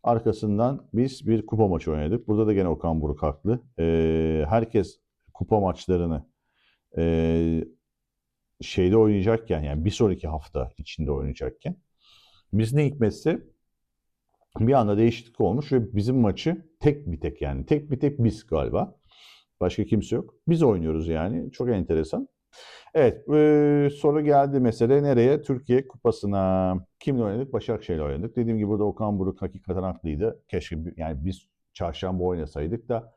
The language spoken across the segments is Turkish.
Arkasından biz bir kupa maçı oynadık. Burada da gene Okan Buruk haklı. Herkes kupa maçlarını ee, şeyde oynayacakken, yani bir sonraki hafta içinde oynayacakken, biz ne hikmetse bir anda değişiklik olmuş ve bizim maçı tek bir tek biz galiba. Başka kimse yok. Biz oynuyoruz yani. Çok enteresan. Evet, soru geldi mesele nereye? Türkiye Kupası'na. Kimle oynadık? Başakşehir'le oynadık. Dediğim gibi burada Okan Buruk hakikaten haklıydı. Keşke yani biz çarşamba oynasaydık da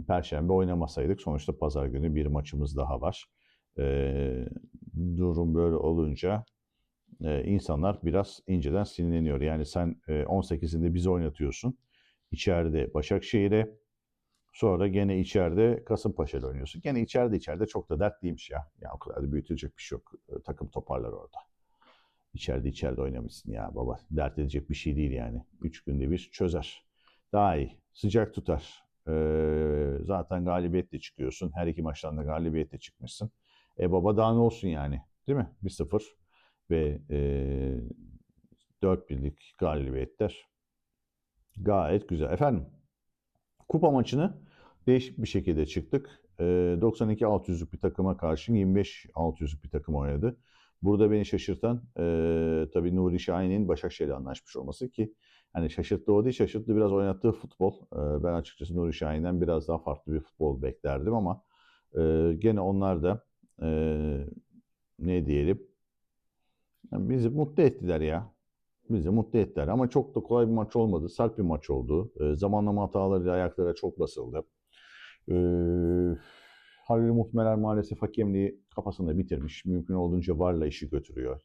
Perşembe oynamasaydık. Sonuçta Pazar günü bir maçımız daha var. E, Durum böyle olunca insanlar biraz inceden sinirleniyor. Yani sen 18'inde bizi oynatıyorsun. İçeride Başakşehir'e. Sonra gene içeride Kasımpaşa'yla oynuyorsun. Gene içeride çok da dert değilmiş ya. Ya o kadar da büyütecek bir şey yok. Takım toparlar orada. İçeride oynamışsın ya baba. Dert edecek bir şey değil yani. 3 günde bir çözer. Daha iyi. Sıcak tutar. Zaten galibiyetle çıkıyorsun. Her iki maçtan da galibiyetle çıkmışsın. Baba daha ne olsun yani. Değil mi? 1-0 ve 4-1'lik galibiyetler. Gayet güzel. Efendim, kupa maçını değişik bir şekilde çıktık. 92 600'lük bir takıma karşı 25 600'lük bir takım oynadı. Burada beni şaşırtan tabii Nuri Şahin'in Başakşehir'le anlaşmış olması ki hani şaşırttı o değil, şaşırttı biraz oynattığı futbol. Ben açıkçası Nuri Şahin'den biraz daha farklı bir futbol beklerdim ama gene onlar da e, ne diyelim, yani bizi mutlu ettiler ya. Bizi mutlu ettiler ama çok da kolay bir maç olmadı. Sert bir maç oldu. Zamanlama hatalarıyla ayaklara çok basıldı. Ee, Halil Muhmeler maalesef hakemliği kafasında bitirmiş. Mümkün olduğunca VAR'la işi götürüyor.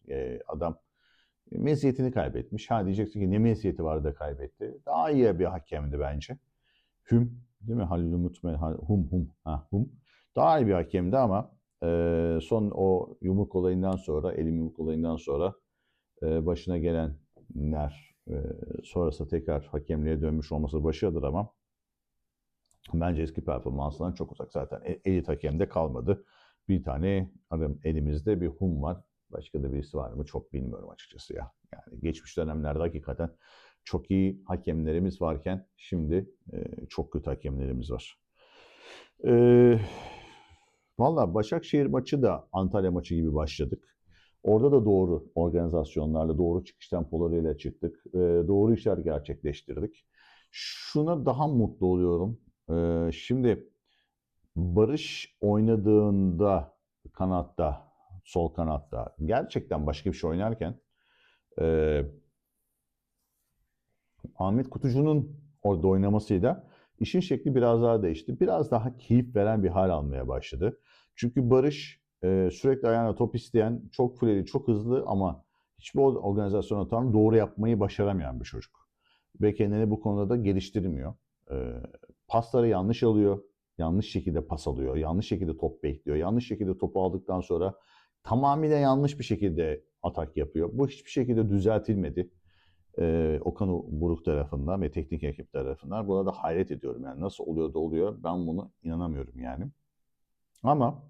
Adam meziyetini kaybetmiş. Ha diyeceksin ki ne meziyeti vardı da kaybetti. Daha iyi bir hakemdi bence. Değil mi? Halil Muhmeler, Hum. Daha iyi bir hakemdi ama son o yumruk olayından sonra, elim yumruk olayından sonra başına gelenler sonrasında tekrar hakemliğe dönmüş olması başarıdır ama bence eski performansından çok uzak. Zaten elit hakemde kalmadı. Bir tane elimizde bir var. Başka da birisi var mı çok bilmiyorum açıkçası ya. Yani geçmiş dönemlerde hakikaten çok iyi hakemlerimiz varken şimdi çok kötü hakemlerimiz var. E, Valla Başakşehir maçı da Antalya maçı gibi başladık. Orada da doğru organizasyonlarla, doğru çıkış tempolarıyla çıktık. Doğru işler gerçekleştirdik. Şuna daha mutlu oluyorum. Şimdi Barış oynadığında kanatta, sol kanatta gerçekten başka bir şey oynarken e, Ahmet Kutucu'nun orada oynamasıyla işin şekli biraz daha değişti. Biraz daha keyif veren bir hal almaya başladı. Çünkü Barış sürekli ayağına top isteyen, çok fuleli, çok hızlı ama hiçbir organizasyona tam doğru yapmayı başaramayan bir çocuk. Ve kendini bu konuda da geliştirmiyor. Pasları yanlış alıyor, yanlış şekilde pas alıyor, yanlış şekilde top bekliyor, yanlış şekilde topu aldıktan sonra tamamıyla yanlış bir şekilde atak yapıyor. Bu hiçbir şekilde düzeltilmedi. Okan Buruk tarafından ve teknik ekip tarafından. Buna da hayret ediyorum yani nasıl oluyor da oluyor ben bunu inanamıyorum yani. Ama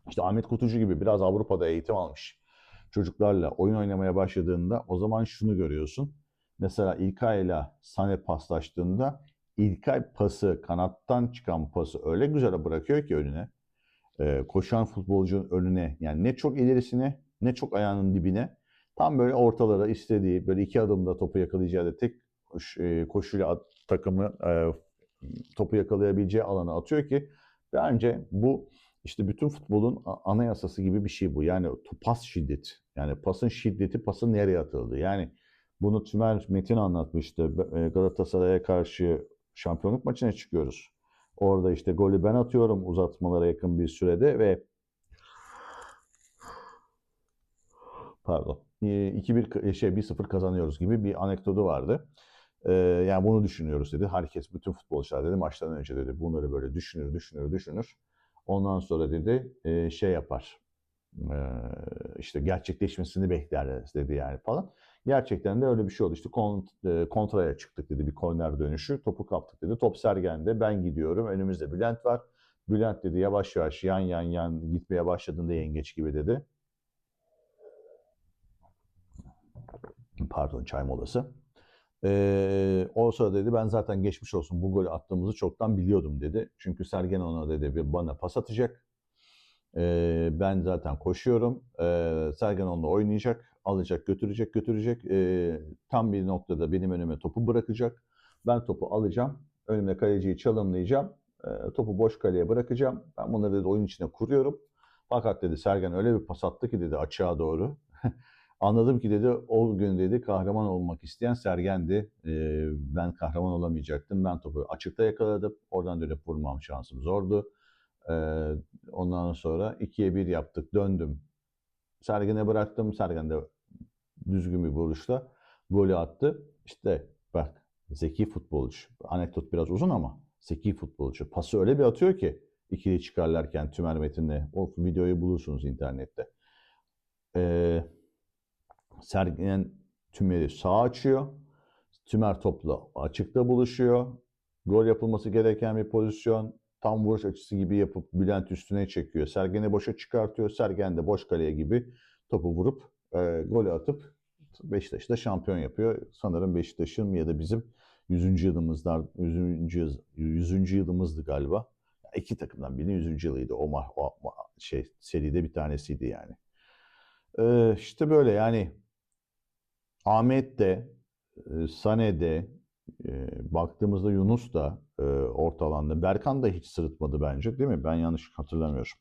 işte Ahmet Kutucu gibi biraz Avrupa'da eğitim almış çocuklarla oyun oynamaya başladığında o zaman şunu görüyorsun. Mesela İlkay ile Sané paslaştığında İlkay pası, kanattan çıkan pası öyle güzel bırakıyor ki önüne. Koşan futbolcunun önüne yani ne çok ilerisine ne çok ayağının dibine tam böyle ortalara istediği böyle 2 adımda topu yakalayacağı da tek koşuyla takımı topu yakalayabileceği alana atıyor ki bence bu işte bütün futbolun anayasası gibi bir şey bu. Yani pas şiddeti. Yani pasın şiddeti, pasın nereye atıldığı. Yani bunu Tümer Metin anlatmıştı. Galatasaray'a karşı şampiyonluk maçına çıkıyoruz. Orada işte golü ben atıyorum uzatmalara yakın bir sürede ve pardon 2-1 1-0 kazanıyoruz gibi bir anekdotu vardı. Yani bunu düşünüyoruz dedi. Herkes bütün futbolcular dedi maçtan önce dedi bunları böyle düşünür. Ondan sonra dedi şey yapar. İşte gerçekleşmesini bekleriz dedi yani falan. Gerçekten de öyle bir şey oldu. İşte kontraya çıktık dedi bir korner dönüşü. Topu kaptık dedi. Top Sergen'de ben gidiyorum. Önümüzde Bülent var. Bülent dedi yavaş yavaş yan gitmeye başladığında yengeç gibi dedi. Pardon çay molası. O sırada dedi ben zaten geçmiş olsun bu golü attığımızı çoktan biliyordum dedi. Çünkü Sergen ona dedi bana pas atacak. Ben zaten koşuyorum. Sergen onunla oynayacak. Alacak, götürecek. Tam bir noktada benim önüme topu bırakacak. Ben topu alacağım. Önümde kaleciyi çalımlayacağım. Topu boş kaleye bırakacağım. Ben bunları dedi oyun içine kuruyorum. Fakat dedi Sergen öyle bir pas attı ki dedi açığa doğru. Anladım ki dedi o gün dedi kahraman olmak isteyen Sergen'di. Ben kahraman olamayacaktım. Ben topu açıkta yakaladım. Oradan dönüp vurmam şansım zordu. Ee, Ondan sonra 2'ye 1 yaptık. Döndüm. Sergen'e bıraktım. Sergen de düzgün bir vuruşla golü attı. İşte bak zeki futbolcu. Anekdot biraz uzun ama zeki futbolcu. Pası öyle bir atıyor ki ikili çıkarlarken Tümer Metin'le. O videoyu bulursunuz internette. Ee, Sergen Tümer'i sağa açıyor. Tümer topla açıkta buluşuyor. Gol yapılması gereken bir pozisyon. Tam vuruş açısı gibi yapıp Bülent üstüne çekiyor. Sergen'i boşa çıkartıyor. Sergen de boş kaleye gibi topu vurup golü atıp Beşiktaş'ı da şampiyon yapıyor. Sanırım Beşiktaş'ın ya da bizim 100. yılımızda 100. yılımızdı galiba. İki takımdan birinin 100. yılıydı. O seride bir tanesiydi yani. İşte böyle yani Ahmet de Sané de baktığımızda Yunus da orta alanda. Berkan da hiç sırıtmadı bence değil mi? Ben yanlış hatırlamıyorum.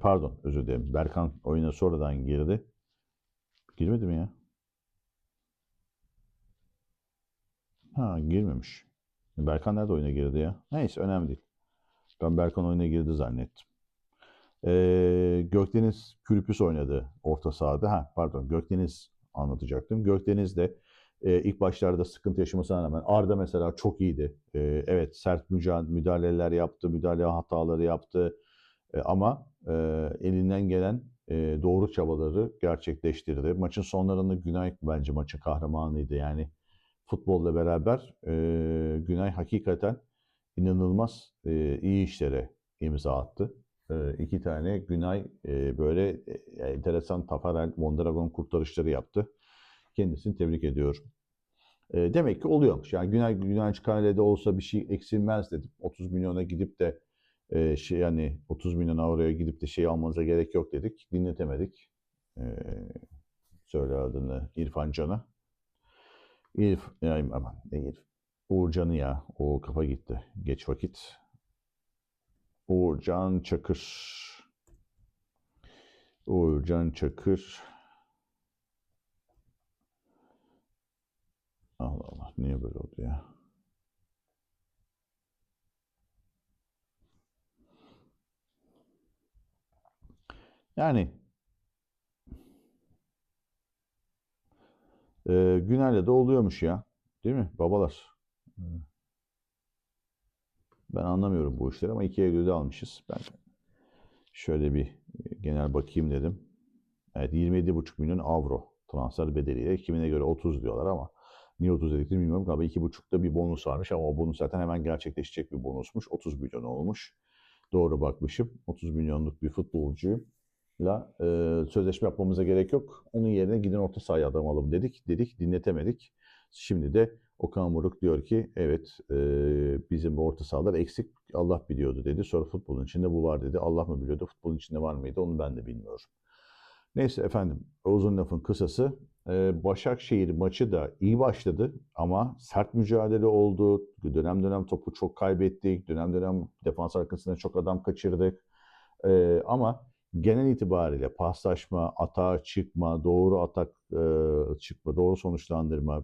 Pardon özür dilerim. Berkan oyuna sonradan girdi. Girmedi mi ya? Ha girmemiş. Berkan nerede oyuna girdi ya? Neyse önemli değil. Ben Berkan oyuna girdi zannettim. Gökdeniz Kürpüs oynadı orta sahada. Ha pardon Gökdeniz anlatacaktım. Gökdeniz de ilk başlarda sıkıntı yaşamasına rağmen Arda mesela çok iyiydi. Evet sert müdahaleler yaptı, müdahale hataları yaptı. Ama elinden gelen doğru çabaları gerçekleştirdi. Maçın sonlarında Günay bence maçın kahramanıydı. Yani futbolla beraber Günay hakikaten inanılmaz iyi işlere imza attı. İki tane Günay böyle enteresan Tafarel, Mondragon kurtarışları yaptı. Kendisini tebrik ediyorum. Demek ki oluyormuş. Yani Günay Kalede olsa bir şey eksilmez dedim. 30 milyona gidip de yani 30 milyon avroya gidip de şey almanıza gerek yok dedik. Dinletemedik. E, Söyle adını İrfan Can'a. Yani aman ne Uğurcan'ı ya. O kafa gitti. Geç vakit. Uğurcan Çakır. Uğurcan Çakır. Allah Allah. Niye böyle oldu ya? Yani Güner'le de oluyormuş ya. Değil mi babalar? Ben anlamıyorum bu işleri ama 2 Eylül'de almışız. Ben şöyle bir genel bakayım dedim. Evet 27,5 milyon avro transfer bedeliyle. Kimine göre 30 diyorlar ama niye 30 dediklerini bilmiyorum. Galiba 2,5'da bir bonus varmış ama o bonus zaten hemen gerçekleşecek bir bonusmuş. 30 milyon olmuş. Doğru bakmışım. 30 milyonluk bir futbolcuyla sözleşme yapmamıza gerek yok. Onun yerine gidin orta sahaya adam alalım dedik dinletemedik. Şimdi de Okan Buruk diyor ki evet bizim orta sahalar eksik Allah biliyordu dedi. Sonra futbolun içinde bu var dedi. Allah mı biliyordu futbolun içinde var mıydı onu ben de bilmiyorum. Neyse efendim uzun lafın kısası Başakşehir maçı da iyi başladı ama sert mücadele oldu. Dönem dönem topu çok kaybettik. Dönem dönem defans arkasına çok adam kaçırdık. Ama genel itibariyle paslaşma, atağa çıkma, doğru atak çıkma, doğru sonuçlandırma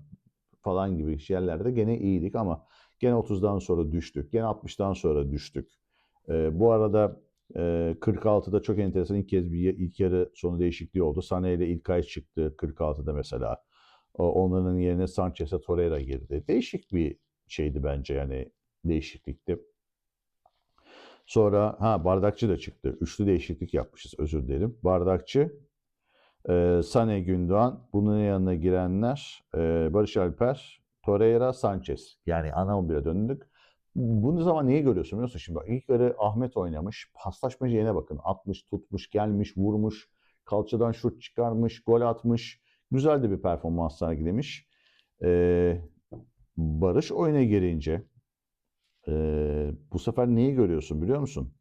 falan gibi yerlerde gene iyiydik ama gene 30'dan sonra düştük. Gene 60'dan sonra düştük. Bu arada 46'da çok enteresan ilk yarı sonu değişikliği oldu. Sané ile İlkay çıktı 46'da mesela. Onların yerine Sanchez'e Torreira girdi. Değişik bir şeydi bence yani değişiklikti. Sonra Bardakçı da çıktı. Üçlü değişiklik yapmışız özür dilerim. Bardakçı, Sané Gündoğan, bunun yanına girenler Barış Alper, Torreira, Sanchez. Yani ana 11'e döndük. Bunu zaman niye görüyorsun biliyorsun? Şimdi bak ilk yarı Ahmet oynamış. Paslaşma şeyine bakın. Atmış, tutmuş, gelmiş, vurmuş. Kalçadan şut çıkarmış, gol atmış. Güzel de bir performans sergilemiş. Barış oyuna girince bu sefer neyi görüyorsun biliyor musun?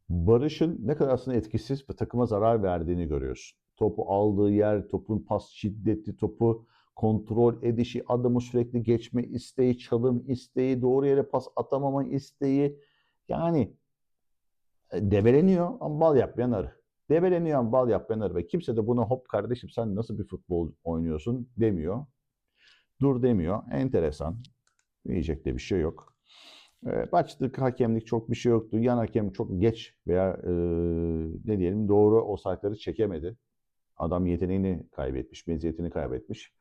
Barış'ın ne kadar aslında etkisiz ve takıma zarar verdiğini görüyorsun. Topu aldığı yer, topun pas şiddeti, topu kontrol edişi, adamı sürekli geçme isteği, çalım isteği, doğru yere pas atamama isteği. Yani debeleniyor ama bal yapmayan arı. Debeleniyor ama bal yapmayan arı. Ve kimse de buna hop kardeşim sen nasıl bir futbol oynuyorsun demiyor. Dur demiyor. Enteresan. Diyecek de bir şey yok. Maçlık hakemlik çok bir şey yoktu. Yan hakem çok geç veya ne diyelim doğru offside'ları çekemedi. Adam yeteneğini kaybetmiş, meziyetini kaybetmiş.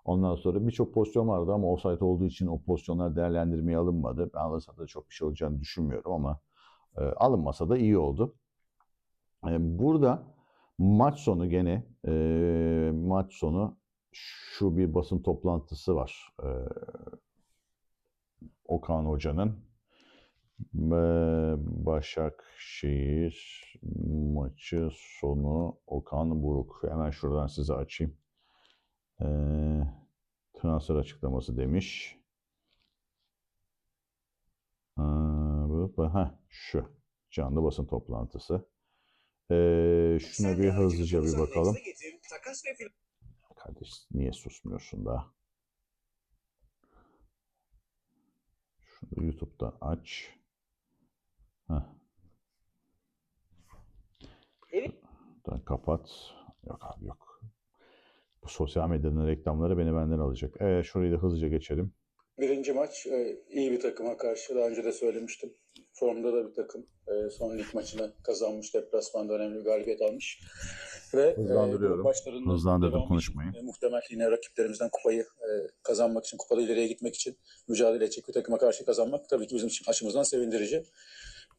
Ondan sonra birçok pozisyon vardı ama offside olduğu için o pozisyonlar değerlendirmeye alınmadı. Ben alınsa da çok bir şey olacağını düşünmüyorum ama alınmasa da iyi oldu. Burada maç sonu gene maç sonu şu bir basın toplantısı var. Okan Hoca'nın Başakşehir maçı sonu Okan Buruk. Hemen şuradan size açayım. Transfer açıklaması demiş. Şu canlı basın toplantısı. Şuna bir hızlıca bir bakalım. Kardeş niye susmuyorsun daha? Şunu YouTube'da aç. Evet. Kapat. Yok abi yok. Bu sosyal medyanın reklamları beni benden alacak. Şurayı da hızlıca geçelim. Birinci maç iyi bir takıma karşı. Daha önce de söylemiştim. Formda da bir takım. Son lig maçını kazanmış. Deplasmanda önemli bir galibiyet almış. Ve hızlandırıyorum. Hızlandırdım konuşmayı. Muhtemel yine rakiplerimizden kupayı kazanmak için, kupada ileriye gitmek için mücadele edecek bir takıma karşı kazanmak tabii ki bizim için açımızdan sevindirici.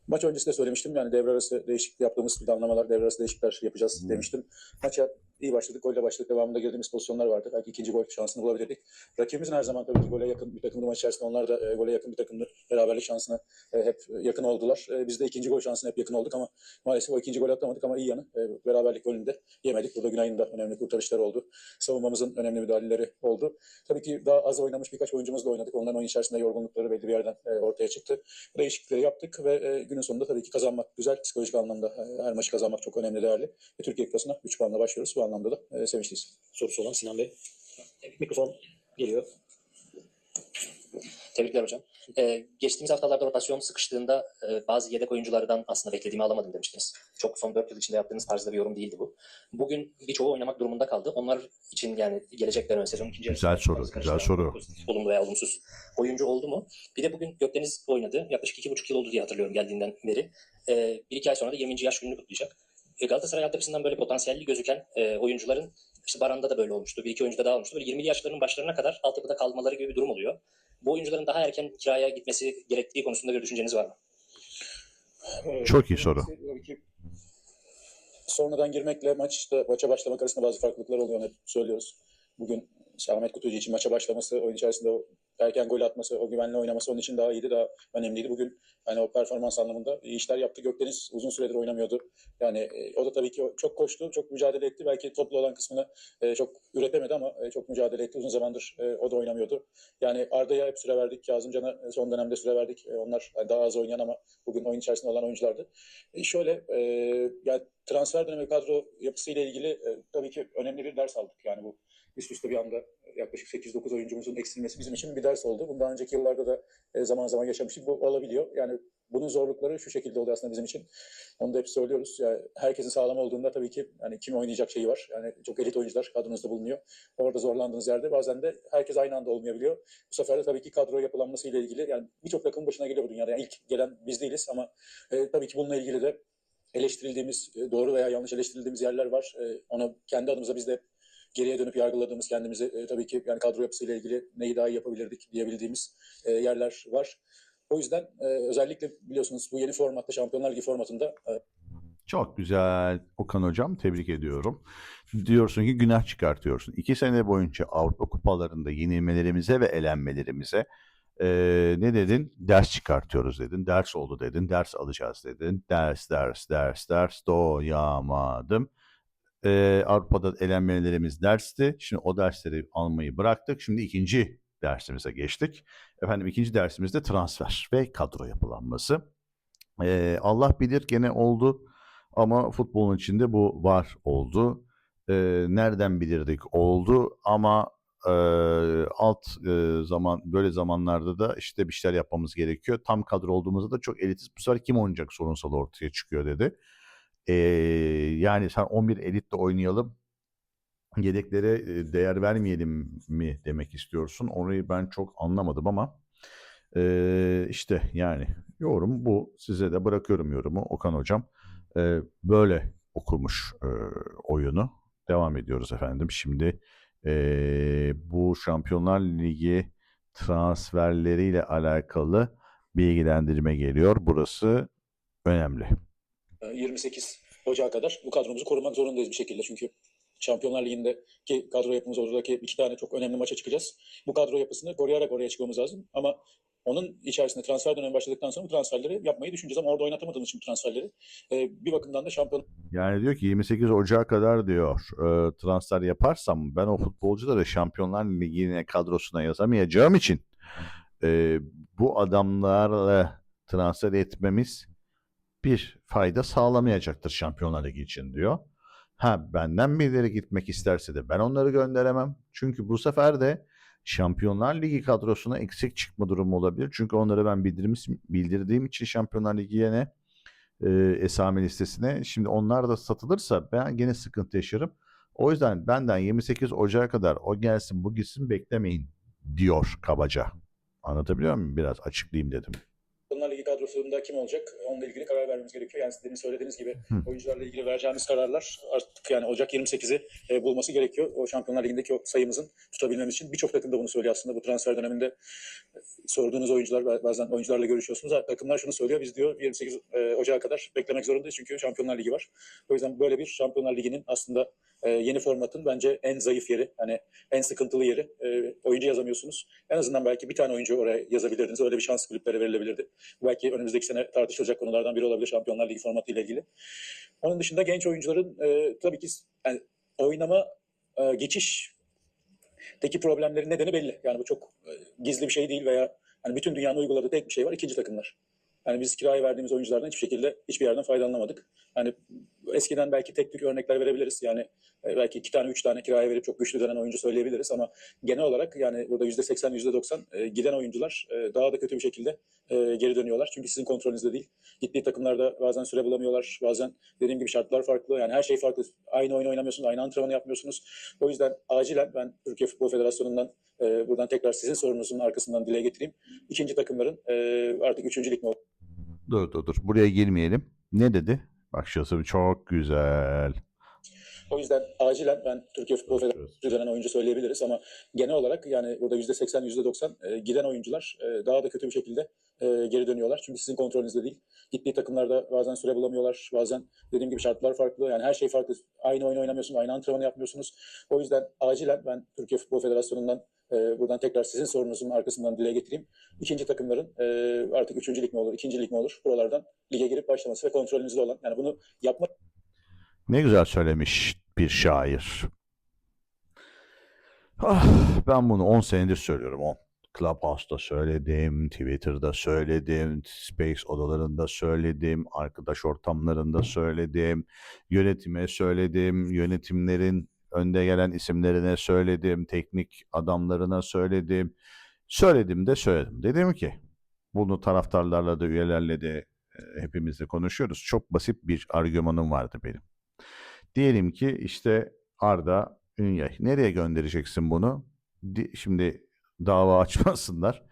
Maç öncesi de söylemiştim. Yani devre arası değişiklik yaptığımız planlamalar, devre arası değişiklikler yapacağız demiştim. Maça iyi başladık. Golle başladık. Devamında girdiğimiz pozisyonlar vardı. Belki ikinci gol şansını bulabilirdik. Rakibimizin her zaman tabii ki gole yakın bir takımdı maç içerisinde. Onlar da gole yakın bir takımdı. Beraberlik şansına hep yakın oldular. Biz de ikinci gol şansına hep yakın olduk ama maalesef o ikinci gol atamadık ama iyi yanı beraberlik golünü de yemedik. Burada Günay'ın da önemli kurtarışları oldu. Savunmamızın önemli müdahaleleri oldu. Tabii ki daha az oynamış birkaç oyuncumuzla oynadık. Onların oyun içerisinde yorgunlukları belli bir yerden ortaya çıktı. Değişiklikleri yaptık ve günün sonunda tabii ki kazanmak güzel. Psikolojik anlamda her maçı kazanmak çok önemli, değerli. Ve Türkiye Kupası'na 3 puanla başlıyoruz. Bu anlamda da sevinçliyiz. Sorusu olan Sinan Bey. Mikrofon geliyor. Tebrikler hocam. Geçtiğimiz haftalarda rotasyon sıkıştığında bazı yedek oyunculardan aslında beklediğimi alamadım demiştiniz. Çok son 4 yıl içinde yaptığınız tarzda bir yorum değildi bu. Bugün birçoğu oynamak durumunda kaldı. Onlar için yani gelecek dönem sezonun ikinci güzel soru. Olumlu veya olumsuz oyuncu oldu mu? Bir de bugün Gökdeniz oynadı. Yaklaşık 2,5 yıl oldu diye hatırlıyorum geldiğinden beri. 1-2 ay sonra da 20. yaş gününü kutlayacak. Galatasaray altyapısından böyle potansiyelli gözüken oyuncuların işte Baran'da da böyle olmuştu. Bir iki oyuncuda daha olmuştu. Böyle 20'li yaşlarının başlarına kadar altyapıda kalmaları gibi bir durum oluyor. Bu oyuncuların daha erken kiraya gitmesi gerektiği konusunda bir düşünceniz var mı? Çok iyi soru. Sonradan girmekle maça başlamak arasında bazı farklılıklar oluyor. Hep söylüyoruz. Bugün Ahmet Kutucu için maça başlaması, oyun içerisinde o erken gol atması, o güvenli oynaması onun için daha iyiydi, daha önemliydi. Bugün yani o performans anlamında iyi işler yaptı. Gökdeniz uzun süredir oynamıyordu. Yani o da tabii ki çok koştu, çok mücadele etti. Belki toplu olan kısmını çok üretemedi ama çok mücadele etti. Uzun zamandır o da oynamıyordu. Yani Arda'ya hep süre verdik. Kazımcan'a son dönemde süre verdik. Onlar daha az oynayan ama bugün oyun içerisinde olan oyunculardı. Şöyle yani transfer dönemi kadro yapısıyla ilgili tabii ki önemli bir ders aldık. Yani bu üst üste bir anda yaklaşık 8-9 oyuncumuzun eksilmesi bizim için bir ders oldu. Bundan önceki yıllarda da zaman zaman yaşamıştık. Bu olabiliyor. Yani bunun zorlukları şu şekilde oluyor aslında bizim için. Onu da hep söylüyoruz. Yani herkesin sağlam olduğunda tabii ki yani kim oynayacak şeyi var. Yani çok elit oyuncular kadronuzda bulunuyor. Orada zorlandığınız yerde bazen de herkes aynı anda olmayabiliyor. Bu sefer de tabii ki kadro yapılanması ile ilgili yani birçok takımın başına geliyor bu dünyada. Yani ilk gelen biz değiliz ama tabii ki bununla ilgili de eleştirildiğimiz, doğru veya yanlış eleştirildiğimiz yerler var. Onu kendi adımıza biz de geriye dönüp yargıladığımız kendimizi tabii ki yani kadro yapısıyla ilgili neyi daha iyi yapabilirdik diyebildiğimiz yerler var. O yüzden özellikle biliyorsunuz bu yeni formatta Şampiyonlar Ligi formatında Çok güzel Okan Hocam, tebrik ediyorum. Diyorsun ki günah çıkartıyorsun. 2 sene boyunca Avrupa kupalarında yenilmelerimize ve elenmelerimize ne dedin? Ders çıkartıyoruz dedin. Ders oldu dedin. Ders alacağız dedin. Ders doyamadım. Avrupa'da elenmelerimiz dersti. Şimdi o dersleri almayı bıraktık. Şimdi ikinci dersimize geçtik. Efendim ikinci dersimizde transfer ve kadro yapılanması. Allah bilir gene oldu ama futbolun içinde bu var oldu. Nereden bilirdik oldu ama zaman böyle zamanlarda da işte bir şeyler yapmamız gerekiyor. Tam kadro olduğumuzda da çok elitiz. Bu sefer kim oynayacak sorunsalı ortaya çıkıyor dedi. Yani sen 11 elitle oynayalım, yedeklere değer vermeyelim mi demek istiyorsun? Orayı ben çok anlamadım ama işte yani yorum bu. Size de bırakıyorum yorumu. Okan Hocam böyle okumuş oyunu. Devam ediyoruz efendim. Şimdi bu Şampiyonlar Ligi transferleriyle alakalı bilgilendirme geliyor. Burası önemli. 28 Ocağı kadar bu kadromuzu korumak zorundayız bir şekilde. Çünkü Şampiyonlar Ligi'ndeki kadro yapımız, oradaki 2 tane çok önemli maça çıkacağız. Bu kadro yapısını koruyarak oraya çıkmamız lazım. Ama onun içerisinde transfer dönemi başladıktan sonra bu transferleri yapmayı düşüneceğiz. Ama orada oynatamadığımız için bu transferleri bir bakımdan da Şampiyonlar Yani diyor ki 28 Ocağı kadar diyor transfer yaparsam ben o futbolcuları Şampiyonlar Ligi'ne kadrosuna yazamayacağım için e, bu adamlarla transfer etmemiz bir fayda sağlamayacaktır Şampiyonlar Ligi için diyor. Ha benden birileri gitmek isterse de ben onları gönderemem. Çünkü bu sefer de Şampiyonlar Ligi kadrosuna eksik çıkma durumu olabilir. Çünkü onları ben bildirdiğim için Şampiyonlar Ligi'ne esami listesine. Şimdi onlar da satılırsa ben gene sıkıntı yaşarım. O yüzden benden 28 Ocağı kadar o gelsin bu gitsin beklemeyin diyor kabaca. Anlatabiliyor muyum? Biraz açıklayayım dedim. Ligi kadrosunda kim olacak? Onunla ilgili karar vermemiz gerekiyor. Yani sizin söylediğiniz gibi oyuncularla ilgili vereceğimiz kararlar artık yani Ocak 28'i bulması gerekiyor. O Şampiyonlar Ligi'ndeki o sayımızın tutabilmemiz için. Birçok takım da bunu söylüyor aslında. Bu transfer döneminde sorduğunuz oyuncular, bazen oyuncularla görüşüyorsunuz. Takımlar şunu söylüyor. Biz diyor 28 Ocağı kadar beklemek zorundayız çünkü Şampiyonlar Ligi var. O yüzden böyle bir Şampiyonlar Ligi'nin aslında yeni formatın bence en zayıf yeri, hani en sıkıntılı yeri. Oyuncu yazamıyorsunuz. En azından belki bir tane oyuncu oraya yazabilirdiniz. Öyle bir şans kulüplere verilebilirdi. Belki önümüzdeki sene tartışılacak konulardan biri olabilir Şampiyonlar Ligi formatı ile ilgili. Onun dışında genç oyuncuların tabii ki yani oynama geçişteki problemlerin nedeni belli. Yani bu çok gizli bir şey değil veya hani bütün dünyanın uyguladığı tek bir şey var. İkinci takımlar. Yani biz kiraya verdiğimiz oyunculardan hiçbir şekilde hiçbir yerden faydalanamadık. Yani eskiden belki tek tük örnekler verebiliriz. Yani belki 2 tane 3 tane kiraya verip çok güçlü dönen oyuncu söyleyebiliriz ama genel olarak yani burada %80 %90 giden oyuncular daha da kötü bir şekilde geri dönüyorlar. Çünkü sizin kontrolünüzde değil. Gittiği takımlarda bazen süre bulamıyorlar. Bazen dediğim gibi şartlar farklı. Yani her şey farklı. Aynı oyun oynamıyorsunuz. Aynı antrenmanı yapmıyorsunuz. O yüzden acilen ben Türkiye Futbol Federasyonu'ndan buradan tekrar sizin sorunuzun arkasından dile getireyim. İkinci takımların artık üçüncülük mü? Dur. Buraya girmeyelim. Ne dedi? Bak şurası çok güzel. O yüzden acilen ben Türkiye Futbol Federasyonu denen oyuncu söyleyebiliriz ama genel olarak yani burada %80 %90 giden oyuncular daha da kötü bir şekilde geri dönüyorlar. Çünkü sizin kontrolünüzde değil. Gittiği takımlarda bazen süre bulamıyorlar. Bazen dediğim gibi şartlar farklı. Yani her şey farklı. Aynı oyun oynamıyorsunuz. Aynı antrenmanı yapmıyorsunuz. O yüzden acilen ben Türkiye Futbol Federasyonu'ndan buradan tekrar sizin sorunuzun arkasından dile getireyim. İkinci takımların artık üçüncülük mü olur, ikincilik mi olur? Buralardan lige girip başlaması ve kontrolünüzde olan. Yani bunu yapmak Ne güzel söylemiş bir şair. Ah, ben bunu 10 senedir söylüyorum. 10. Clubhouse'da söyledim, Twitter'da söyledim, Space odalarında söyledim, arkadaş ortamlarında söyledim, yönetime söyledim, yönetimlerin önde gelen isimlerine söyledim, teknik adamlarına söyledim. Söyledim de söyledim. Dedim ki bunu taraftarlarla da üyelerle de hepimizle konuşuyoruz. Çok basit bir argümanım vardı benim. Diyelim ki işte Arda Ünyay. Nereye göndereceksin bunu? Şimdi dava açmasınlar.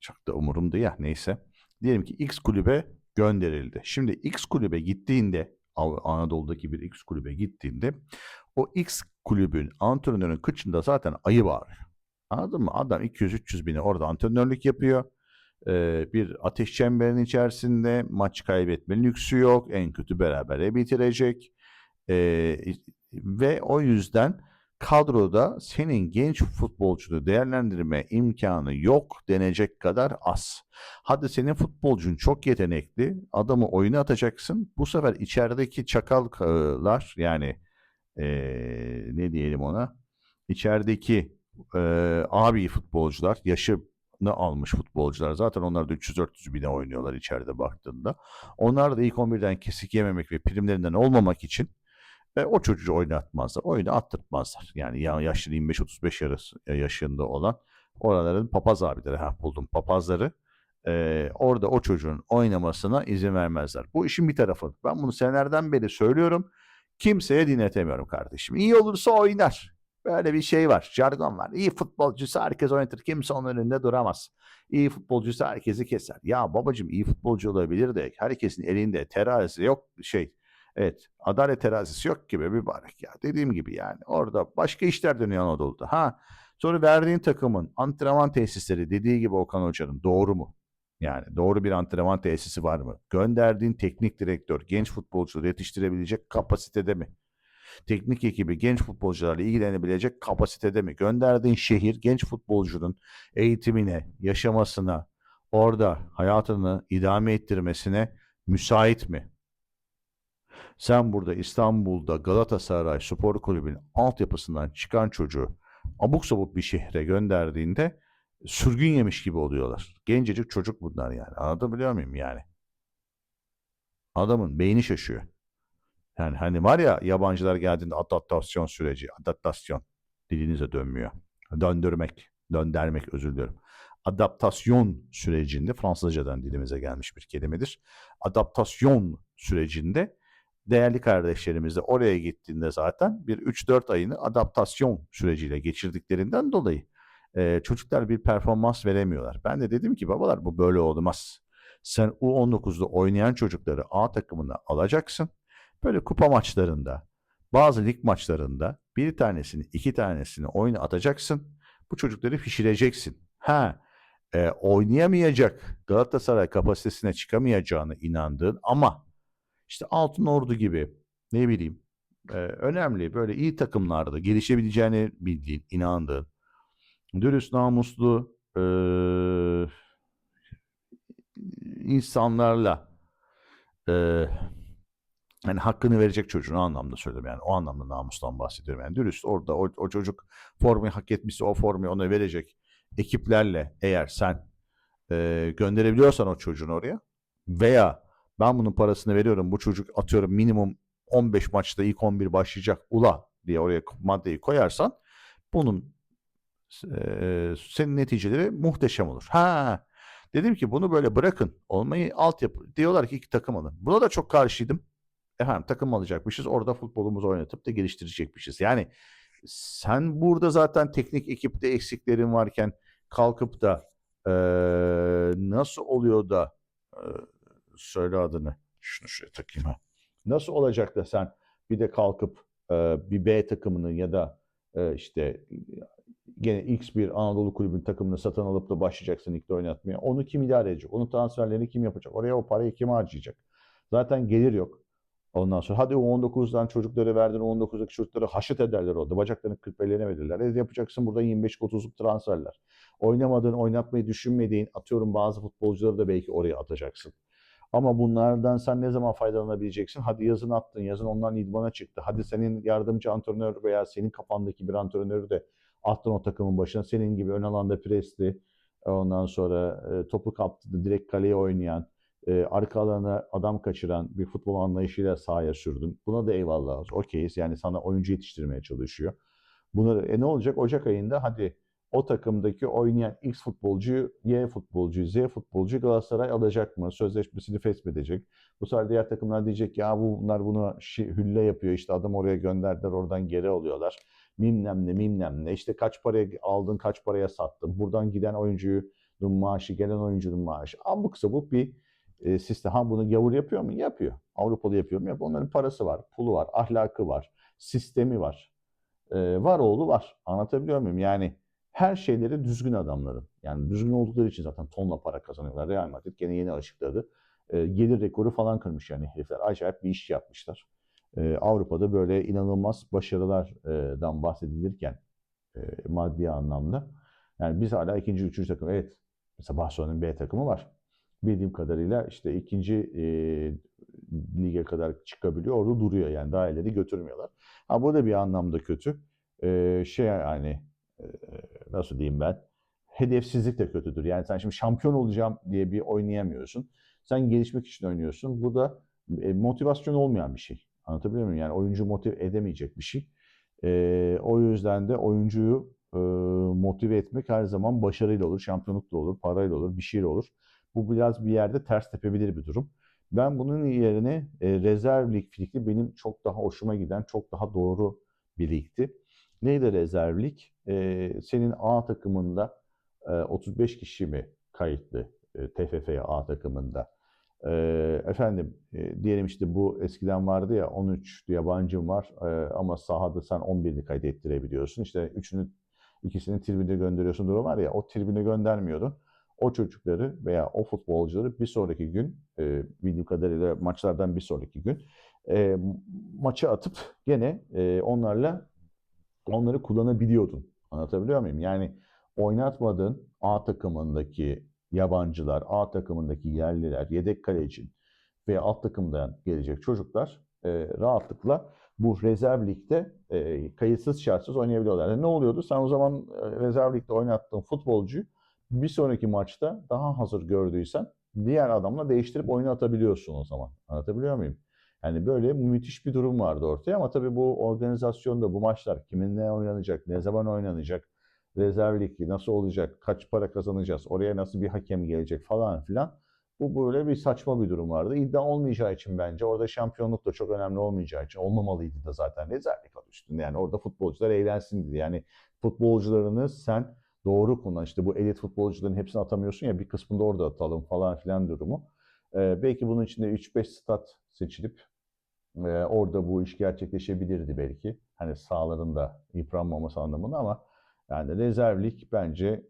Çok da umurumda ya neyse. Diyelim ki X kulübe gönderildi. Şimdi X kulübe gittiğinde Anadolu'daki bir X kulübe gittiğinde o X kulübün antrenörünün kıçında zaten ayı var. Anladın mı? Adam 200-300 bini orada antrenörlük yapıyor. Bir ateş çemberinin içerisinde maç kaybetme lüksü yok. En kötü berabere bitirecek. Ve o yüzden kadroda senin genç futbolcunu değerlendirme imkanı yok denecek kadar az. Hadi senin futbolcun çok yetenekli, adamı oyuna atacaksın. Bu sefer içerideki çakallar yani ne diyelim ona, içerideki abi futbolcular, yaşını almış futbolcular, zaten onlar da 300-400 bine oynuyorlar içeride baktığında. Onlar da ilk 11'den kesik yememek ve primlerinden olmamak için o çocuğu oynatmazlar. Oyunu attırtmazlar. Yani yaşlı 25-35 yaşında olan oraların papaz abileri, buldum papazları, orada o çocuğun oynamasına izin vermezler. Bu işin bir tarafı. Ben bunu senelerden beri söylüyorum. Kimseye dinletemiyorum kardeşim. İyi olursa oynar. Böyle bir şey var. Jargon var. İyi futbolcuysa herkes oynatır. Kimse onun önünde duramaz. İyi futbolcuysa herkesi keser. Ya babacığım, iyi futbolcu olabilir de herkesin elinde terazi yok. Evet, adalet terazisi yok gibi mübarek ya. Dediğim gibi yani orada başka işler dönüyor Anadolu'da. Sonra verdiğin takımın antrenman tesisleri, dediği gibi Okan Hoca'nın, doğru mu? Yani doğru bir antrenman tesisi var mı? Gönderdiğin teknik direktör genç futbolcuları yetiştirebilecek kapasitede mi? Teknik ekibi genç futbolcularla ilgilenebilecek kapasitede mi? Gönderdiğin şehir genç futbolcunun eğitimine, yaşamasına, orada hayatını idame ettirmesine müsait mi? Sen burada İstanbul'da Galatasaray Spor Kulübü'nün altyapısından çıkan çocuğu abuk sabuk bir şehre gönderdiğinde sürgün yemiş gibi oluyorlar. Gencecik çocuk bunlar yani. Anlatabiliyor muyum yani? Adamın beyni şaşıyor. Yani hani var ya, yabancılar geldiğinde adaptasyon süreci, adaptasyon dilinize dönmüyor. Döndürmek, özür dilerim. Adaptasyon sürecinde, Fransızcadan dilimize gelmiş bir kelimedir. Adaptasyon sürecinde değerli kardeşlerimiz de oraya gittiğinde zaten bir 3-4 ayını adaptasyon süreciyle geçirdiklerinden dolayı çocuklar bir performans veremiyorlar. Ben de dedim ki babalar, bu böyle olmaz. Sen U19'da oynayan çocukları A takımına alacaksın. Böyle kupa maçlarında, bazı lig maçlarında bir tanesini, iki tanesini oyuna atacaksın. Bu çocukları pişireceksin. Oynayamayacak, Galatasaray kapasitesine çıkamayacağını inandığın ama işte Altınordu gibi, ne bileyim, önemli böyle iyi takımlarda gelişebileceğini bildiğin, inandığın, dürüst, namuslu insanlarla yani hakkını verecek çocuğun, o anlamda söylüyorum yani, o anlamda namustan bahsediyorum yani, dürüst, orada o çocuk formayı hak etmişse o formayı ona verecek ekiplerle eğer sen gönderebiliyorsan o çocuğun oraya, veya ben bunun parasını veriyorum, bu çocuk atıyorum minimum 15 maçta ilk 11 başlayacak ula diye oraya maddeyi koyarsan, bunun senin neticeleri muhteşem olur. Dedim ki bunu böyle bırakın olmayı, altyapı diyorlar ki iki takım alın. Buna da çok karşıydım. Takım alacakmışız, orada futbolumuzu oynatıp da geliştirecekmişiz. Yani sen burada zaten teknik ekipte eksiklerin varken kalkıp da nasıl oluyor da söyle adını, şunu şuraya takayım nasıl olacak da sen bir de kalkıp bir B takımının ya da işte gene X bir Anadolu kulübünün takımını satın alıp da başlayacaksın ligde oynatmaya. Onu kim idare edecek? Onun transferlerini kim yapacak? Oraya o parayı kim harcayacak? Zaten gelir yok. Ondan sonra hadi U19'dan çocukları verdin, U19'daki çocukları haşet ederler orada. Bacaklarını 40'lerine verirler. Yapacaksın burada 25-30'luk transferler. Oynamadığın, oynatmayı düşünmediğin, atıyorum bazı futbolcuları da belki oraya atacaksın. Ama bunlardan sen ne zaman faydalanabileceksin? Hadi yazın attın, yazın ondan idmana çıktı. Hadi senin yardımcı antrenör veya senin kafandaki bir antrenörü de attın o takımın başına. Senin gibi ön alanda presli, ondan sonra topu kaptı, direkt kaleye oynayan, arka alana adam kaçıran bir futbol anlayışıyla sahaya sürdün. Buna da eyvallah, okeyiz. Yani sana oyuncu yetiştirmeye çalışıyor. Bunları, ne olacak? Ocak ayında hadi o takımdaki oynayan X futbolcuyu, Y futbolcuyu, Z futbolcuyu Galatasaray alacak mı? Sözleşmesini feshedecek. Bu sefer diğer takımlar diyecek ya bunlar bunu hülle yapıyor. İşte adam oraya gönderdiler, oradan geri alıyorlar. Mimnem ne. İşte kaç paraya aldın, kaç paraya sattın. Buradan giden oyuncunun maaşı, gelen oyuncunun maaşı. Abuk sabuk bir sistem. Bunu gavur yapıyor mu? Yapıyor. Avrupalı yapıyor mu? Yapıyor. Onların parası var, pulu var, ahlakı var, sistemi var. Var oğlu var. Anlatabiliyor muyum? Yani her şeyleri düzgün adamların. Yani düzgün oldukları için zaten tonla para kazanıyorlar. Real Madrid gene yeni açıkladı. Gelir rekoru falan kırmış yani herifler. Acayip bir iş yapmışlar. Avrupa'da böyle inanılmaz başarılardan bahsedilirken maddi anlamda. Yani biz hala ikinci, üçüncü takım. Evet. Mesela Barcelona'nın B takımı var. bildiğim kadarıyla işte ikinci lige kadar çıkabiliyor. Orada duruyor yani daha ileri götürmüyorlar. Ha bu da bir anlamda kötü. Şey yani e, nasıl diyeyim ben? Hedefsizlik de kötüdür. Yani sen şimdi şampiyon olacağım diye bir oynayamıyorsun. Sen gelişmek için oynuyorsun. Bu da motivasyon olmayan bir şey. Anlatabiliyor muyum? Yani oyuncu motive edemeyecek bir şey. O yüzden de oyuncuyu motive etmek her zaman başarıyla olur, şampiyonlukla olur, parayla olur, bir şeyle olur. Bu biraz bir yerde ters tepebilir bir durum. Ben bunun yerine rezerv lig fikri benim çok daha hoşuma giden, çok daha doğru bir ligdi. Neydi rezerv lig? Senin A takımında 35 kişi mi kayıtlı TFF A takımında? Diyelim işte bu eskiden vardı ya 13 yabancım var ama sahada sen 11'ini kaydettirebiliyorsun. İşte ikisini tribüne gönderiyorsun durum var ya o tribüne göndermiyordu. O çocukları veya o futbolcuları bir sonraki gün bildiğim kadarıyla maçlardan bir sonraki gün e, maça atıp gene onları kullanabiliyordun. Anlatabiliyor muyum? Yani oynatmadığın A takımındaki yabancılar, A takımındaki yerliler, yedek kaleci veya alt takımdan gelecek çocuklar rahatlıkla bu rezerv ligde kayıtsız şartsız oynayabiliyorlar. Yani ne oluyordu? Sen o zaman rezerv ligde oynattığın futbolcuyu bir sonraki maçta daha hazır gördüysen diğer adamla değiştirip oyuna atabiliyorsun o zaman. Anlatabiliyor muyum? Yani böyle müthiş bir durum vardı ortaya ama tabii bu organizasyonda bu maçlar kiminle oynanacak, ne zaman oynanacak, rezerv ligi nasıl olacak, kaç para kazanacağız, oraya nasıl bir hakem gelecek falan filan. Bu böyle bir saçma bir durum vardı. İddia olmayacağı için bence orada şampiyonluk da çok önemli olmayacağı için olmamalıydı da zaten rezerv lig adı üstünde. Yani orada futbolcular eğlensin dedi. Yani futbolcularını sen doğru kullan. İşte bu elit futbolcuların hepsini atamıyorsun ya bir kısmını da orada atalım falan filan durumu. Belki bunun içinde 3-5 stat seçilip orada bu iş gerçekleşebilirdi belki. Hani sahaların yıpranmaması anlamında ama yani rezerv lig bence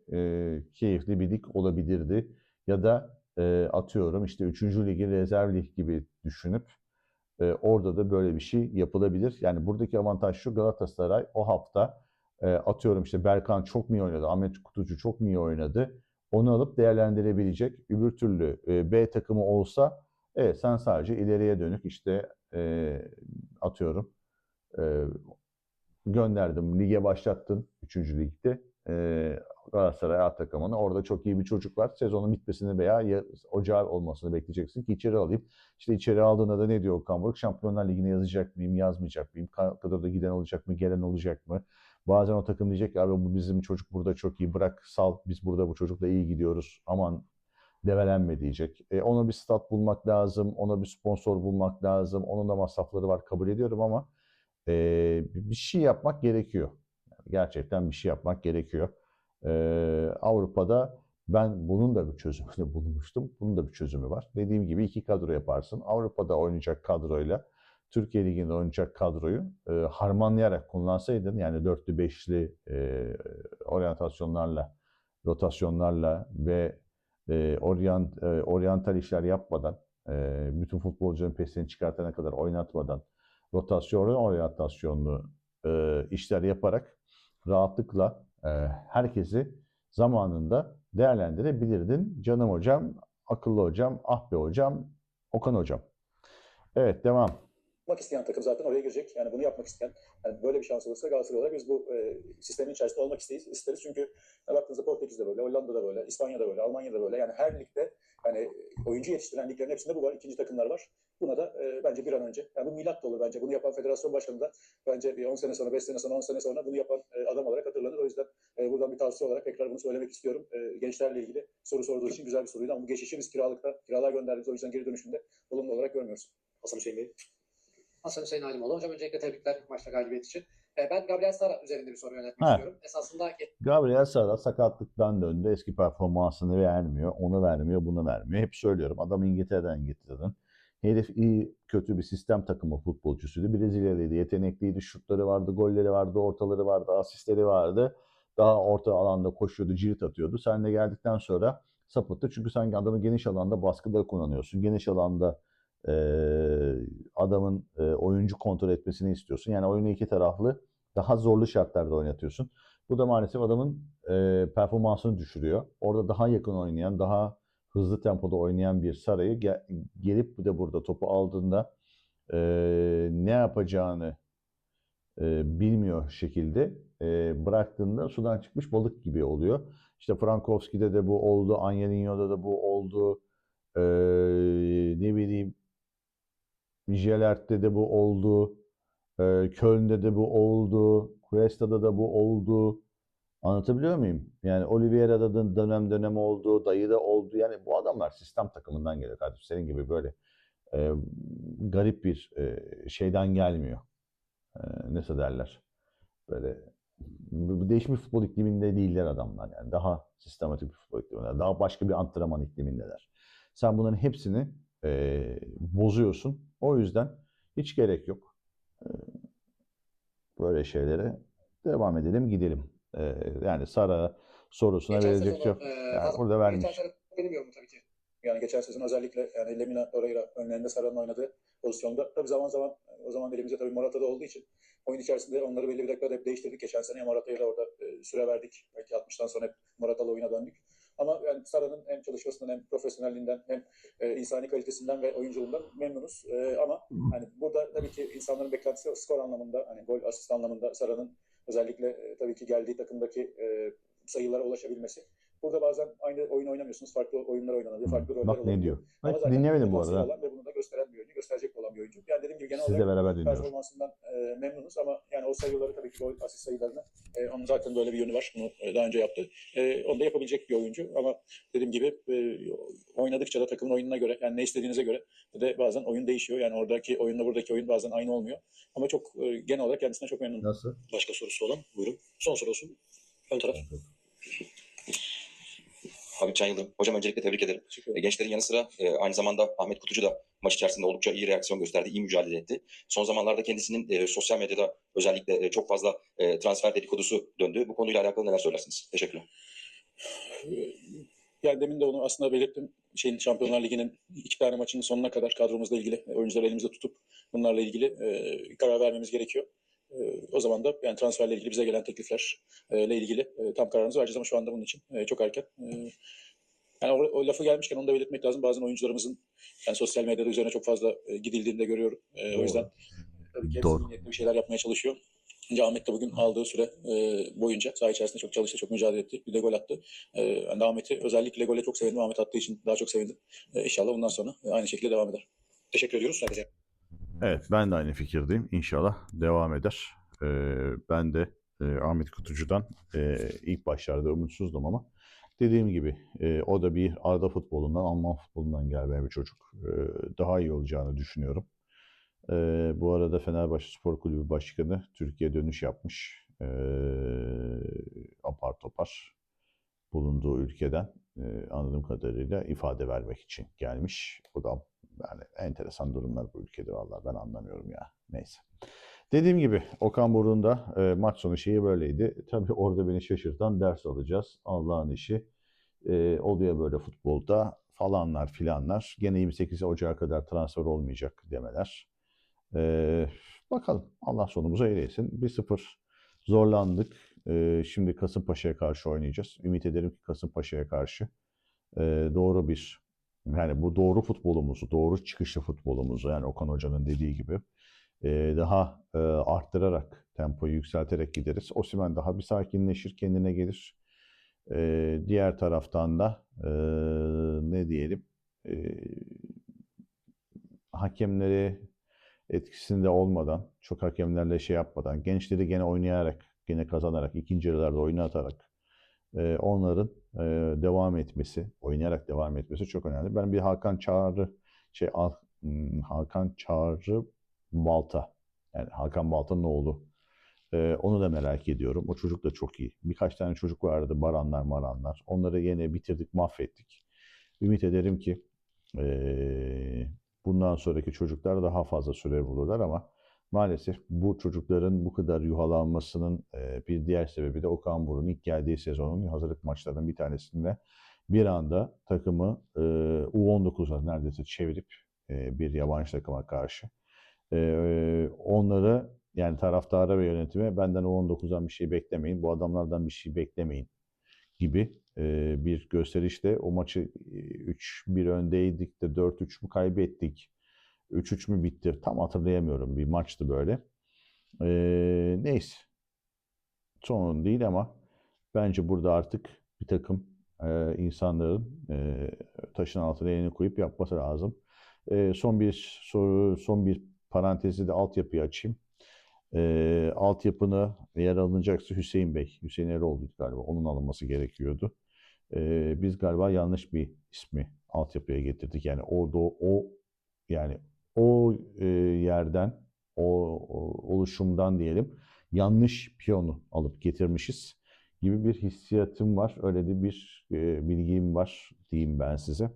keyifli bir lig olabilirdi. Ya da atıyorum işte 3. ligi rezerv lig gibi düşünüp orada da böyle bir şey yapılabilir. Yani buradaki avantaj şu Galatasaray o hafta atıyorum işte Berkan çok mu iyi oynadı, Ahmet Kutucu çok mu iyi oynadı onu alıp değerlendirebilecek. Öbür türlü B takımı olsa evet sen sadece ileriye dönük işte atıyorum e, gönderdim. Lige başlattın 3. ligde. Galatasaray A takımını. Orada çok iyi bir çocuk var. Sezonun bitmesini veya ocağı olmasını bekleyeceksin ki içeri alayım. İşte içeri aldığında da ne diyor Okan Buruk? Şampiyonlar Ligi'ne yazacak mıyım, yazmayacak mıyım? Kadroda giden olacak mı, gelen olacak mı? Bazen o takım diyecek ki abi bu bizim çocuk burada çok iyi bırak sal biz burada bu çocukla iyi gidiyoruz aman develenme diyecek. Ona bir stat bulmak lazım, ona bir sponsor bulmak lazım. Onun da masrafları var kabul ediyorum ama bir şey yapmak gerekiyor. Yani gerçekten bir şey yapmak gerekiyor. Avrupa'da ben bunun da bir çözümünü bulmuştum. Bunun da bir çözümü var. Dediğim gibi 2 kadro yaparsın. Avrupa'da oynayacak kadroyla Türkiye Ligi'nde oynayacak kadroyu harmanlayarak kullansaydın yani dörtlü beşli oryantasyonlarla, rotasyonlarla ve oryantal işler yapmadan bütün futbolcuların pesini çıkartana kadar oynatmadan oryantasyonlu işler yaparak rahatlıkla herkesi zamanında değerlendirebilirdin. Canım hocam, akıllı hocam, ah be hocam, Okan hocam. Evet devam. Yapmak isteyen takım zaten oraya girecek. Yani bunu yapmak isteyen, yani böyle bir şans olursa Galatasaray olarak biz bu sistemin içerisinde olmak isteriz. Çünkü baktığınızda Portekiz'de böyle, Hollanda'da böyle, İspanya'da böyle, Almanya'da böyle. Yani her ligde yani oyuncu yetiştiren liglerin hepsinde bu var. İkinci takımlar var. Buna da bence bir an önce, yani bu milat da olur bence. Bunu yapan federasyon başkanı da bence bir 10 sene sonra, 5 sene sonra, 10 sene sonra bunu yapan adam olarak hatırlanır. O yüzden buradan bir tavsiye olarak tekrar bunu söylemek istiyorum. Gençlerle ilgili soru sorduğu için güzel bir soruydu ama bu geçişi biz kiralığa gönderdiğimiz o yüzden geri dönüşünde olumlu olarak görmüyoruz. Hasan Hüseyin Bey. Hasan Hüseyin Halimoğlu. Hocam öncelikle tebrikler maçta galibiyet için. Ben Gabriel Sara üzerinde bir soru yöneltmek istiyorum. Esasında Gabriel Sara sakatlıktan döndü. Eski performansını vermiyor. Onu vermiyor, bunu vermiyor. Hep söylüyorum. Adam İngiltere'den getirdin. Herif iyi, kötü bir sistem takımı futbolcusuydu. Brezilyalıydı, yetenekliydi. Şutları vardı, golleri vardı, ortaları vardı, asistleri vardı. Daha orta alanda koşuyordu, cirit atıyordu. Sen de geldikten sonra sapıttı. Çünkü sen adamı geniş alanda baskıda kullanıyorsun. Geniş alanda e, adamın oyuncu kontrol etmesini istiyorsun. Yani oyunu iki taraflı daha zorlu şartlarda oynatıyorsun. Bu da maalesef adamın performansını düşürüyor. Orada daha yakın oynayan, daha hızlı tempoda oynayan bir Sara'yı gelip de burada topu aldığında ne yapacağını bilmiyor şekilde bıraktığında sudan çıkmış balık gibi oluyor. İşte Frankowski'de de bu oldu, Angelinho'da da bu oldu. Ne bileyim, Gelert'te de bu oldu. Köln'de de bu oldu. Cuesta'da da bu oldu. Anlatabiliyor muyum? Yani Oliveira'da da dönem dönem oldu. Dayı'da oldu. Yani bu adamlar sistem takımından geliyor kardeşim. Senin gibi böyle garip bir şeyden gelmiyor. Nasıl derler? Böyle değişmiş futbol ikliminde değiller adamlar. Yani daha sistematik bir futbol ikliminde. Daha başka bir antrenman iklimindeler. Sen bunların hepsini bozuyorsun. O yüzden hiç gerek yok. Böyle şeylere devam edelim, gidelim. Yani Sara sorusuna Geçen verecek sezonu cevap yani burada vermiş. geçen sene benim yorumum tabii ki. Yani geçen sezon özellikle yani Lemina Torreira önlerinde Sara'nın oynadığı pozisyonda tabii zaman zaman o zaman elimizde tabii Morata'da olduğu için oyun içerisinde onları belli bir dakikada hep değiştirdik. Geçen sene Morata'ya da orada süre verdik. Belki 60'tan sonra hep Morata'lı oyuna döndük. Ama yani Sara'nın hem çalışmasından hem profesyonelliğinden hem insani kalitesinden ve oyunculuğundan memnunuz. Ama hani burada tabii ki insanların beklentisi skor anlamında, hani gol asist anlamında Sara'nın özellikle tabii ki geldiği takımdaki sayılara ulaşabilmesi. Burada bazen aynı oyun oynamıyorsunuz. Farklı oyunlar oynanabiliyor. Farklı roller Bak ne olabiliyor. diyor. Ama Bak, zaten dinlemedim bu potansiyeli arada. olan ve bunu da gösteren bir oyuncu, gösterecek olan bir oyuncu. Yani dediğim gibi genel Sizle olarak beraber dinliyoruz. performansından memnunuz ama yani o sayıları tabii ki gol asist sayılarını onun zaten böyle bir yönü var. Bunu daha önce yaptı. Onu da yapabilecek bir oyuncu ama dediğim gibi oynadıkça da takımın oyununa göre yani ne istediğinize göre de bazen oyun değişiyor. Yani oradaki oyunla buradaki oyun bazen aynı olmuyor. Ama çok genel olarak kendisinden çok memnunum. Nasıl? Başka sorusu olan buyurun. Son soru olsun. Ön taraf. Habib Can Yıldırım. Hocam öncelikle tebrik ederim. Teşekkür ederim. Gençlerin yanı sıra aynı zamanda Ahmet Kutucu da maç içerisinde oldukça iyi reaksiyon gösterdi, iyi mücadele etti. Son zamanlarda kendisinin sosyal medyada özellikle çok fazla transfer dedikodusu döndü. Bu konuyla alakalı neler söylersiniz? Teşekkürler. Yani demin de onu aslında belirttim. Şampiyonlar Ligi'nin 2 tane maçının sonuna kadar kadromuzla ilgili oyuncuları elimizde tutup bunlarla ilgili karar vermemiz gerekiyor. O zaman da yani transferle ilgili bize gelen tekliflerle ilgili tam kararımızı vereceğiz ama şu anda bunun için çok erken. Yani o lafı gelmişken onu da belirtmek lazım. Bazen oyuncularımızın yani sosyal medyada üzerine çok fazla gidildiğini de görüyorum. O yüzden tabii ki hepsi Doğru. iyi niyetli bir şeyler yapmaya çalışıyor. Ahmet de bugün aldığı süre boyunca saha içerisinde çok çalıştı, çok mücadele etti. Bir de gol attı. Ben de Ahmet'i özellikle gole çok sevindim. Ahmet attığı için daha çok sevindim. İnşallah bundan sonra aynı şekilde devam eder. Teşekkür ediyoruz. Sadece. Evet, ben de aynı fikirdeyim. İnşallah devam eder. Ben de Ahmet Kutucu'dan ilk başlarda umutsuzdum ama dediğim gibi o da bir Arda futbolundan, Alman futbolundan gelmeyen bir çocuk. Daha iyi olacağını düşünüyorum. Bu arada Fenerbahçe Spor Kulübü Başkanı Türkiye dönüş yapmış. Apar topar bulunduğu ülkeden anladığım kadarıyla ifade vermek için gelmiş. Bu da yani enteresan durumlar bu ülkede vallahi ben anlamıyorum ya. Neyse. Dediğim gibi Okan Buruk'un da maç sonu şeyi böyleydi. Tabii orada beni şaşırtan ders alacağız. Allah'ın işi. Oluyor böyle futbolda falanlar filanlar. Gene 28 Ocağı kadar transfer olmayacak demeler. Bakalım Allah sonumuzu eylesin. 1-0 zorlandık. Şimdi Kasımpaşa'ya karşı oynayacağız. Ümit ederim ki Kasımpaşa'ya karşı doğru bir yani bu doğru futbolumuzu, doğru çıkışlı futbolumuzu yani Okan Hoca'nın dediği gibi daha arttırarak, tempoyu yükselterek gideriz. Osimhen daha bir sakinleşir, kendine gelir. Diğer taraftan da ne diyelim hakemleri etkisinde olmadan, çok hakemlerle şey yapmadan, gençleri gene oynayarak, gene kazanarak, ikinci yarılarda oynatarak onların devam etmesi, oynayarak devam etmesi çok önemli. Ben bir Hakan Çağrı Balta, yani Hakan Balta'nın oğlu. Onu da merak ediyorum. O çocuk da çok iyi. Birkaç tane çocuk vardı, Baranlar, Maranlar. Onları yine bitirdik, mahvettik. Ümit ederim ki bundan sonraki çocuklar daha fazla süre bulurlar ama maalesef bu çocukların bu kadar yuhalanmasının bir diğer sebebi de Okan Buruk'un ilk geldiği sezonun hazırlık maçlarının bir tanesinde bir anda takımı U19'a neredeyse çevirip bir yabancı takıma karşı onları yani taraftara ve yönetime benden U19'dan bir şey beklemeyin, bu adamlardan bir şey beklemeyin gibi bir gösterişte o maçı 3-1 öndeydik de 4-3 mü kaybettik? 3-3 mü bitti? Tam hatırlayamıyorum. Bir maçtı böyle. Neyse. Sorun değil ama bence burada artık bir takım insanların taşın altına elini koyup yapması lazım. Son bir soru, son bir parantezi de altyapıyı açayım. Altyapını eğer alınacaksa Hüseyin Bey, Hüseyin Eroğlu'ydu galiba. Onun alınması gerekiyordu. Biz galiba yanlış bir ismi altyapıya getirdik. Yani o yerden, oluşumdan diyelim yanlış piyonu alıp getirmişiz gibi bir hissiyatım var. Öyle de bir bilgim var diyeyim ben size.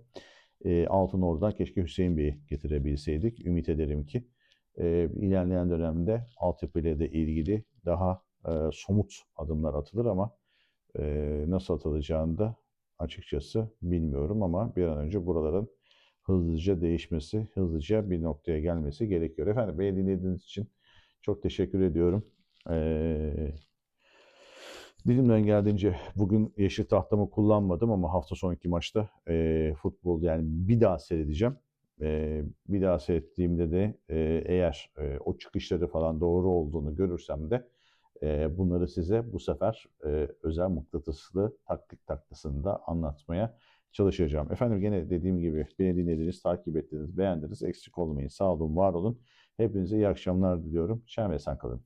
Altını oradan keşke Hüseyin Bey'i getirebilseydik. Ümit ederim ki ilerleyen dönemde altyapıyla da ilgili daha somut adımlar atılır ama nasıl atılacağını da açıkçası bilmiyorum ama bir an önce buraların hızlıca değişmesi, hızlıca bir noktaya gelmesi gerekiyor. Efendim beni dinlediğiniz için çok teşekkür ediyorum. Dilimden geldiğince bugün yeşil tahtamı kullanmadım ama hafta sonraki maçta futbol yani bir daha seyredeceğim. Bir daha seyrettiğimde de eğer o çıkışları falan doğru olduğunu görürsem de bunları size bu sefer özel mıknatıslı taktik taktisinde anlatmaya çalışacağım. Efendim gene dediğim gibi beni dinlediniz, takip ettiniz, beğendiniz. Eksik olmayın. Sağ olun, var olun. Hepinize iyi akşamlar diliyorum. Şen ve esen kalın.